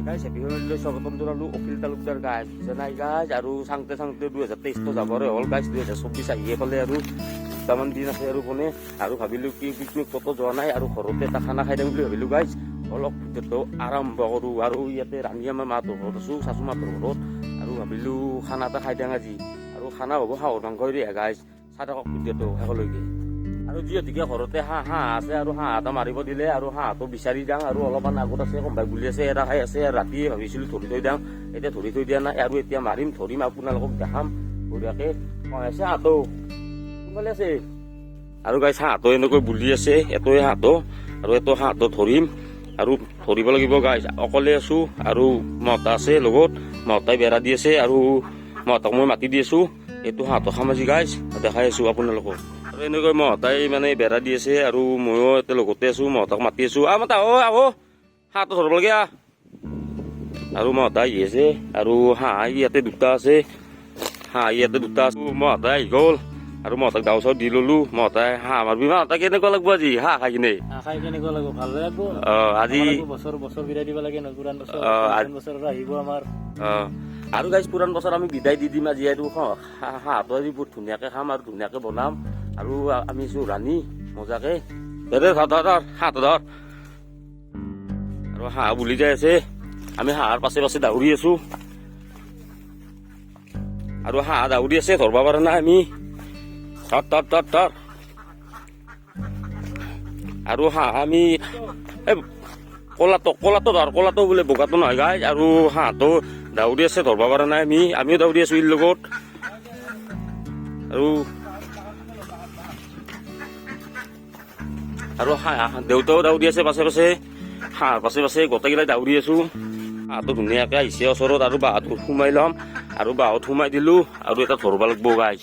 guys happy ফেমিলিলৈ স্বাগতম জনালোঁ Akhil Talukdar guys জানাই গাইজ আৰু চাংতে 2023 যাবৰে হ'ল গাইজ 2024 আহিয়ে পালে আৰু দুটামান দিন আছে আৰু কোনে আৰু ভাবিলোঁ কি পিকনিক ক'তো যোৱা নাই আৰু ঘৰতে এটা খানা খাই দিম বুলি ভাবিলোঁ গাইজ অলপ ভিতৰতো আৰম্ভ কৰোঁ আৰু ইয়াতে ৰাণী আমাৰ মাহঁতৰ ঘৰত আছোঁ চাচু মাহঁতৰ ঘৰত আৰু ভাবিলোঁ খানা এটা খাই দিওঁ আজি আৰু খানা হ'ব হাঁহৰ মাংসৰে গাইজ চাই থাকক ভিডিঅ'টো শেষলৈকে আৰু যিহেতুকে ঘৰতে হাঁহ আছে আৰু হাঁহ এটা মাৰিব দিলে আৰু হাঁহটো বিচাৰি যাওঁ আৰু অলপমান আগত আছে কোনোবাই বুলি আছে এৰা খাই আছে আৰু ৰাতিয়ে ভাবিছিলোঁ ধৰি থৈ দিওঁ এতিয়া ধৰি থৈ দিয়া নাই আৰু এতিয়া ধৰিম আপোনালোকক দেখাম বঢ়িয়াকৈ আছে হাঁহটো কোনফালে আছে আৰু গাইছ হাঁহটো এনেকৈ বুলি আছে এটোৱে হাঁহটো আৰু এইটো হাঁহটো ধৰিম আৰু ধৰিব লাগিব গাইছ অকলে আছোঁ আৰু মহতা আছে লগত মহতাই বেৰা দি আছে আৰু মহতাক মই মাতি দি আছোঁ এইটো হাঁহটো খাম আজি গাইছ দেখাই আছোঁ আপোনালোকক আৰু এনেকৈ মহতাই মানে বেৰা দি আছে আৰু ময়ো এতিয়া লগতে আছোঁ মহতাক মাতি আছোঁ মাতা আহো হাঁহটো ধৰিব লাগে আৰু মহতা আহি আছে আৰু হাঁহ ইয়াতে দুটা আছে মহতা আহি গ'ল আৰু মহতাক দাও চাও দি ললোঁ মহতাই হাঁহ মাৰিবি মহতা কেনেকুৱা লাগব আজি হাঁহ খাই কিনে কেনেকুৱা লাগিব ভাল লাগিব আজি বছৰ বিদায় দিব লাগে পুৰাণ বছৰ আহিব আমাৰ আৰু গাইজ পুৰাণ বছৰ আমি বিদায় দি দিম আজি আৰু হাঁহটো আজি বহুত ধুনীয়াকৈ খাম আৰু ধুনীয়াকৈ বনাম আৰু আমি আছোঁ ৰাণী মজাকে হাঁহটো ধৰ আৰু হাঁহ বুলি যাই আছে আমি হাঁহৰ পাছে পাছে দাউৰি আছোঁ আৰু হাঁহ দাউৰি আছে ধৰিব পৰা নাই আমি ধৰ আৰু হাঁহ আমি কলাটো বোলে বগাটো নহয় গাইজ আৰু হাঁহটো দাউৰি আছে ধৰিব পৰা নাই আমিও দাউৰি আছোঁ ইৰ লগত আৰু দেউতাও দাউৰি আছে পাছে পাছে হাঁহৰ পাছে পাছে গোটেইকেইটাই দাউৰি আছোঁ হাঁহটো ধুনীয়াকৈ আহিছে ওচৰত আৰু বাঁহত সোমাই ল'ম আৰু বাঁহত সোমাই দিলোঁ আৰু এটা ধৰিব লাগিব গাইজ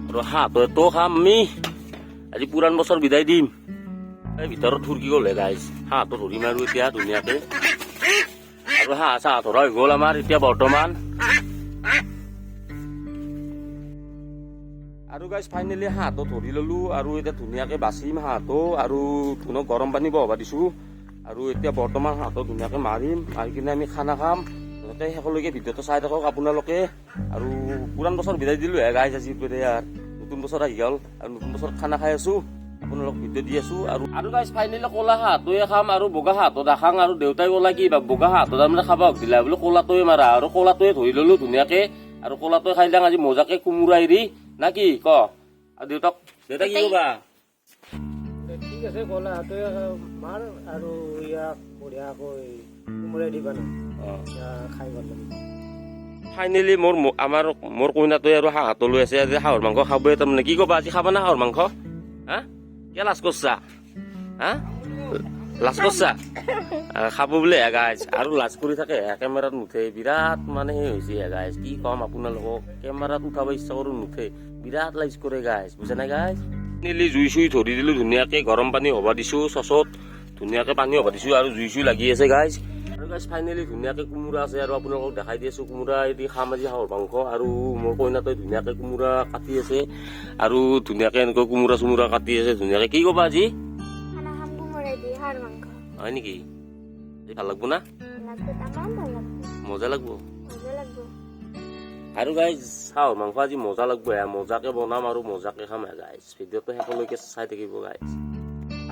আৰু হাঁহটো খাম আমি আজি পুৰাণ বছৰ বিদায় দিম এই ভিতৰত থুৰকি গ'লে গাইজ হাঁহটো ধৰিম আৰু এতিয়া ধুনীয়াকৈ আৰু হাঁহ চাহ ধৰা হৈ গ'ল আমাৰ এতিয়া বৰ্তমান আৰু গাইজ ফাইনেলি হাঁহটো ধৰি ল'লোঁ আৰু এতিয়া ধুনীয়াকৈ বাচিম হাঁহটো আৰু ধুনক গৰম পানী বহাব দিছোঁ আৰু এতিয়া বৰ্তমান হাঁহটো ধুনীয়াকৈ মাৰি কিনে আমি খানা খাম যাতে শেষলৈকে ভিডিঅ'টো চাই থাকক আপোনালোকে আৰু পুৰাণ বছৰ বিদায় দিলোঁ গাইজ আজি ইয়াৰ নতুন বছৰ আহি গ'ল আৰু নতুন বছৰত খানা খাই আছোঁ আপোনালোক ভিডিঅ' দি আছোঁ আৰু গাইজ ফাইনেলি ক'লা হাঁহটোৱে খাম আৰু বগা হাঁহটো নাখাং আৰু দেউতাই ক'লা কি বগা হাঁহটো তাৰমানে খাব দিলা বোলে ক'লাটোৱে মাৰা আৰু ক'লাটোৱে ধৰি ল'লোঁ ধুনীয়াকৈ আৰু ক'লাটোৱে খাই যাওঁ আজি মজাকৈ কোমোৰা এৰি না কি ক আৰু দেউতা কি ক'বা ঠিক আছে ক'লা হাঁহটোৱে মাৰ আৰু ইয়াক বঢ়িয়াকৈ কোমোৰাই দিবা না খাই ভাল লাগিব ফাইনেলি মোৰ কইনাটোৱে আৰু হাঁহটো লৈ আছে আজি হাঁহৰ মাংস খাবই তাৰমানে কি ক'বা আজি খাবা না হাঁহৰ মাংস হা কিয় লাজ কৰছা হা লাজ কৰছা খাব বোলে গাইজ আৰু লাজ কৰি থাকে কেমেৰাত নুঠে বিৰাট মানে সেই হৈছে গাইজ কি ক'ম আপোনালোকক কেমেৰাত উঠাব ইচ্ছা কৰোঁ নুঠে বিৰাট লাজ কৰে গাইজ বুজা নাই গাইজ ফাইনেলি জুই চুই ধৰি দিলোঁ ধুনীয়াকৈ গৰম পানী হ'ব দিছোঁ চচত ধুনীয়াকৈ পানী হ'ব দিছোঁ আৰু জুই চুই লাগি আছে গাইজ আৰু গাইজ ফাইনেলি ধুনীয়াকৈ কোমোৰা আছে আৰু আপোনালোকক দেখাই দি আছোঁ কোমোৰা এদি খাম আজি হাঁহৰ মাংস আৰু মোৰ কইনাটোৱে ধুনীয়াকৈ কোমোৰা কাটি আছে আৰু ধুনীয়াকৈ এনেকৈ কোমোৰা চোমোৰা কাটি আছে ধুনীয়াকৈ কি ক'বা আজি হয় নেকি ভাল লাগব না মজা লাগব আৰু গাইজ হাঁহৰ মাংস আজি মজা লাগব মজাকৈ বনাম আৰু মজাকৈ খাম গাইজ ভিডিঅ'টো শেষলৈকে চাই থাকিব গাইজ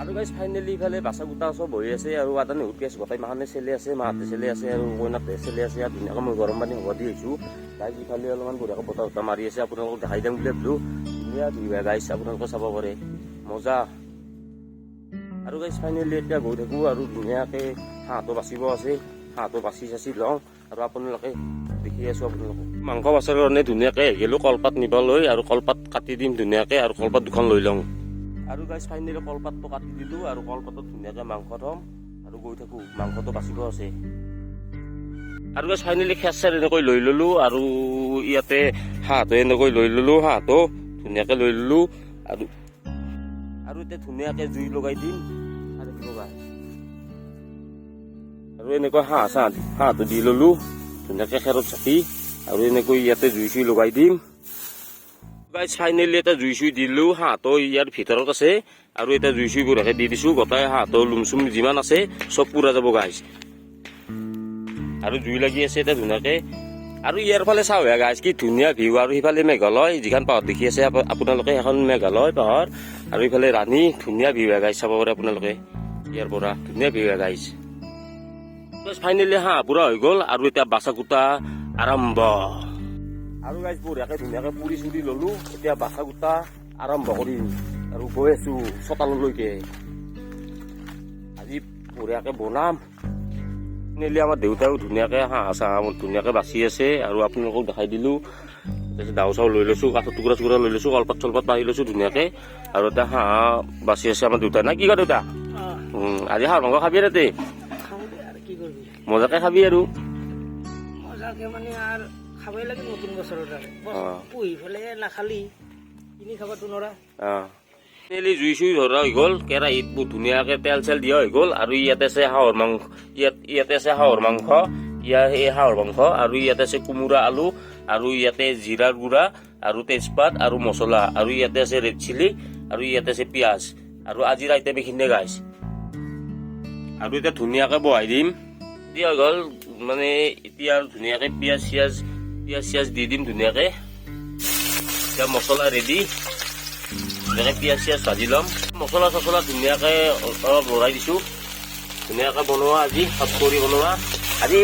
আৰু গাইজ ফাইনেলি ইফালে বাচা গোটা চব বহি আছে আৰু এটা নেহুত গেছ গোটেই মাহনে চেলি আছে মাহঁতে চেলি আছে আৰু কইনাতে চেলি আছে আৰু ধুনীয়াকৈ মই গৰম পানী হ'ব দি আহিছোঁ গাইজ ইফালে অলপমান বঢ়িয়াকৈ বতাহ বতাহ মাৰি আছে আপোনালোকক দেখাই দিম বুলি ভাবিলোঁ ধুনীয়া ধুনীয়া গাইজ আপোনালোকে চাব পাৰে মজা আৰু গাইজ ফাইনেলি এতিয়া গৈ থাকোঁ আৰু ধুনীয়াকৈ হাঁহটো বাচিব আছে হাঁহটো বাচি চাচি লওঁ আৰু আপোনালোকে দেখি আছোঁ আপোনালোকক মাংস বাচাৰ কাৰণে ধুনীয়াকৈ আহি গ'লোঁ কলপাত নিবলৈ আৰু কলপাত কাটি দিম ধুনীয়াকৈ আৰু কলপাত দুখন লৈ লওঁ আৰু গাইজ ফাইনেলি কলপাতটো কাটি দিলোঁ আৰু কলপাতত ধুনীয়াকৈ মাংস থ'ম আৰু গৈ থাকোঁ মাংসটো বাচিব আছে আৰু গাইজ ফাইনেলি খেৰ চেৰ এনেকৈ লৈ ল'লোঁ আৰু ইয়াতে হাঁহটো এনেকৈ লৈ ল'লোঁ হাঁহটো ধুনীয়াকৈ লৈ ল'লোঁ আৰু এতিয়া ধুনীয়াকৈ জুই লগাই দিম আৰু এনেকৈ হাঁহটো দি ল'লোঁ ধুনীয়াকৈ খেৰত চাকি আৰু এনেকৈ ইয়াতে জুই চুই লগাই দিম গাইজ ফাইনেলি এটা জুই চুই দিলোঁ হাঁহটো ইয়াৰ ভিতৰত আছে আৰু এটা জুই চুই বঢ়িয়াকৈ দি দিছোঁ গোটাই হাঁহটো লুম চুম যিমান আছে চব পুৰা যাব গাইজ আৰু জুই লাগি আছে এতিয়া ধুনীয়াকে আৰু ইয়াৰ ফালে চাওঁ গাইজ কি ধুনীয়া ভিউ আৰু সিফালে মেঘালয় যিখন পাহাৰ দেখি আছে আপোনালোকে এখন মেঘালয় পাহাৰ আৰু ইফালে ৰাণী ধুনীয়া ভিউ গাইজ চাব পাৰে আপোনালোকে ইয়াৰ পৰা ধুনীয়া ভিউ গাইজ ফাইনেলি হাঁহ পুৰা হৈ গ'ল আৰু এতিয়া বাছা কুটা আৰম্ভ আৰু গাইজ বঢ়িয়াকে ধুনীয়াকে পুৰি চুৰি ললো এতিয়া বাছা কুটা আৰম্ভ কৰিম আৰু গৈ আছো চোতাললৈকে আজি বঢ়িয়াকে বনাম ফাইনেলি আমাৰ দেউতাও ধুনীয়াকে হাঁহ চাহ ধুনীয়াকে বাচি আছে আৰু আপোনালোকক দেখাই দিলো তাৰপিছত দাও চাও লৈ লৈছো কাঠৰ টুকুৰা টুকুৰা লৈ লৈছো কলপাত চলপাত পাৰি লৈছো ধুনীয়াকে আৰু এতিয়া হাঁহ বাচি আছে আমাৰ দেউতাই না কি কয় দেউতা আজি হাঁহৰ মাংস খাবি তাতে মজাকে খাবি আৰু মজাকে মানে আৰু খাবই লাগে নতুন বছৰত পুহি পেলাই নাখালি কিনি খাবাতো নৰা জুই চুই ধৰা হৈ গ'ল কেৰাহীত বহুত ধুনীয়াকে তেল চেল দিয়া হৈ গ'ল আৰু ইয়াতে আছে হাঁহৰ মাংস ইয়াতে আছে হাঁহৰ মাংস এই হাঁহৰ মাংস আৰু ইয়াতে আছে কোমোৰা আলু আৰু ইয়াতে জিৰাৰ গুড়া আৰু তেজপাত আৰু মছলা আৰু ইয়াতে আছে ৰেড চিলি আৰু ইয়াতে আছে পিঁয়াজ আৰু আজিৰ আইটেম এইখিনিয়ে গাইছ আৰু এতিয়া ধুনীয়াকে বহাই দিম দিয়া হৈ গ'ল মানে এতিয়া আৰু ধুনীয়াকে পিঁয়াজ চিয়াজ দি দিম ধুনীয়াকে এতিয়া মছলা ৰেডি ধুনীয়াকে পিঁয়াজ চিয়াজ ভাজি ল'ম মছলা চছলা ধুনীয়াকে অলপ লৰাই দিছো ধুনীয়াকে বনোৱা আজি সাত কৰি বনোৱা আজি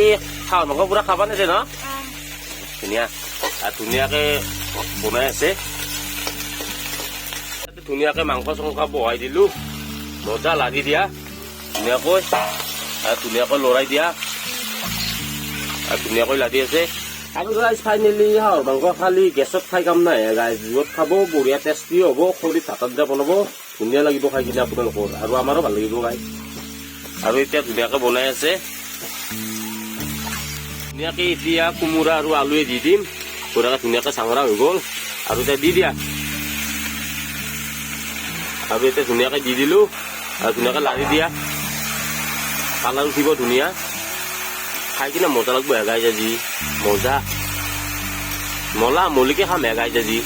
হাঁহৰ মাংস পুৰা খাবা নেছে ন ধুনীয়া আৰু ধুনীয়াকে বনাই আছে ধুনীয়াকে মাংস চাংস বহাই দিলো মজা লাগি দিয়া ধুনীয়াকৈ আৰু ধুনীয়াকৈ লৰাই দিয়া আৰু ধুনীয়াকৈ লাগি আছে আৰু গাইজ ফাইনেলি হাঁহৰ মাংস খালি গেছত খাই কাম নাই গাইজ জুইত খাব বঢ়িয়া টেষ্টি হ'ব খৰিত ভাতত দিয়া বনাব ধুনীয়া লাগিব খাই কিনে আপোনালোকৰ আৰু আমাৰো ভাল লাগিব গাইজ আৰু এতিয়া ধুনীয়াকে বনাই আছে ধুনীয়াকে এতিয়া কোমোৰা আৰু আলুৱে দি দিম বঢ়িয়াকে ধুনীয়াকে চাঙৰা হৈ গ'ল আৰু এতিয়া দি দিয়া আৰু এতিয়া ধুনীয়াকে দি দিলো আৰু ধুনীয়াকে লাৰি দিয়া কালাৰ উঠিব ধুনীয়া খাই কিনে মজা লাগব গাইজ আজি মজা মলিকে খাম গাইজ আজি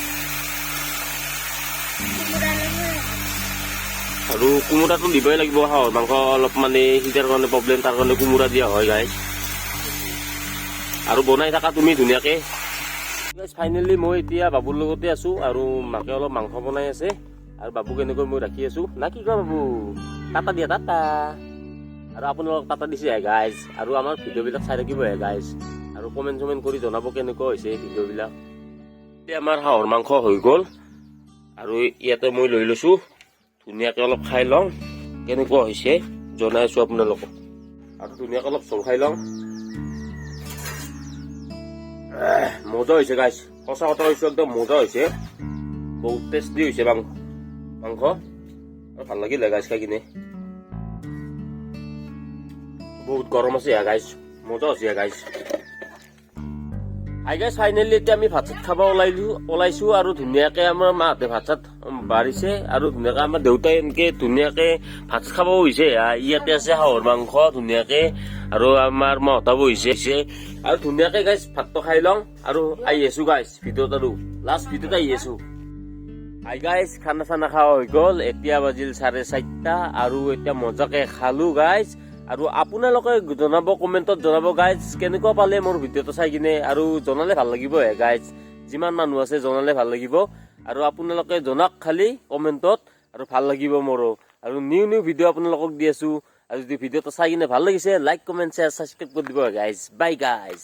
আৰু কোমোৰাটো দিবই লাগিব হাঁহৰ মাংস অলপ মানে সিজাৰ কাৰণে প্ৰব্লেম তাৰ কাৰণে কোমোৰা দিয়া হয় গাইজ আৰু বনাই থাকা তুমি ধুনীয়াকে ফাইনেলি মই এতিয়া বাবুৰ লগতে আছো আৰু মাকে অলপ মাংস বনাই আছে আৰু বাবুক এনেকৈ মই ৰাখি আছো না কি কয় বাবু টাটা দিয়া টাটা আৰু আপোনালোকক টাটা দিছে গাইজ আৰু আমাৰ ভিডিঅ'বিলাক চাই থাকিব গাইজ আৰু কমেণ্ট চমেণ্ট কৰি জনাব কেনেকুৱা হৈছে ভিডিঅ'বিলাক এতিয়া আমাৰ হাঁহৰ মাংস হৈ গ'ল আৰু ইয়াতে মই লৈ লৈছো ধুনীয়াকে অলপ খাই লওঁ কেনেকুৱা হৈছে জনাই আছো আপোনালোকক আৰু ধুনীয়াকে অলপ চল খাই লওঁ মজা হৈছে গাইজ সঁচা কথা হৈছে একদম মজা হৈছে বহুত টেষ্টি হৈছে মাংস আৰু ভাল লাগিলে গাইজ খাই কিনে বহুত গৰম আছে গাইজ মজা হৈছে গাইজ গাইজ ফাইনেলি এতিয়া আমি ভাত চাত খাব ওলাইছো আৰু ধুনীয়াকে আমাৰ মাহঁতে ভাত চাত বাঢ়িছে আৰু ধুনীয়াকে আমাৰ দেউতাই এনেকে ধুনীয়াকে ভাত খাব হৈছে ইয়াতে আছে হাঁহৰ মাংস ধুনীয়াকে আৰু আমাৰ মাহঁতা বহিছে আৰু ধুনীয়াকে গাইজ ভাতটো খাই লওঁ আৰু আহি আছো গাইজ ভিতৰত আৰু লাষ্ট ভিতৰত আহি আছো গাইজ খানা চানা খোৱা হৈ গ'ল এতিয়া বাজিল 4:30 আৰু এতিয়া মজাকে খালো গাইজ আৰু আপোনালোকে জনাব কমেণ্টত জনাব গাইজ কেনেকুৱা পালে মোৰ ভিডিঅ'টো চাই কিনে আৰু জনালে ভাল লাগিব গাইজ যিমান মানুহ আছে জনালে ভাল লাগিব আৰু আপোনালোকে জনাওক খালি কমেণ্টত আৰু ভাল লাগিব মোৰো আৰু নিউ ভিডিঅ' আপোনালোকক দি আছো আৰু যদি ভিডিঅ'টো চাই কিনে ভাল লাগিছে লাইক কমেণ্ট শ্বেয়াৰ ছাবস্ক্ৰাইব কৰি দিব গাইজ বাই গাইজ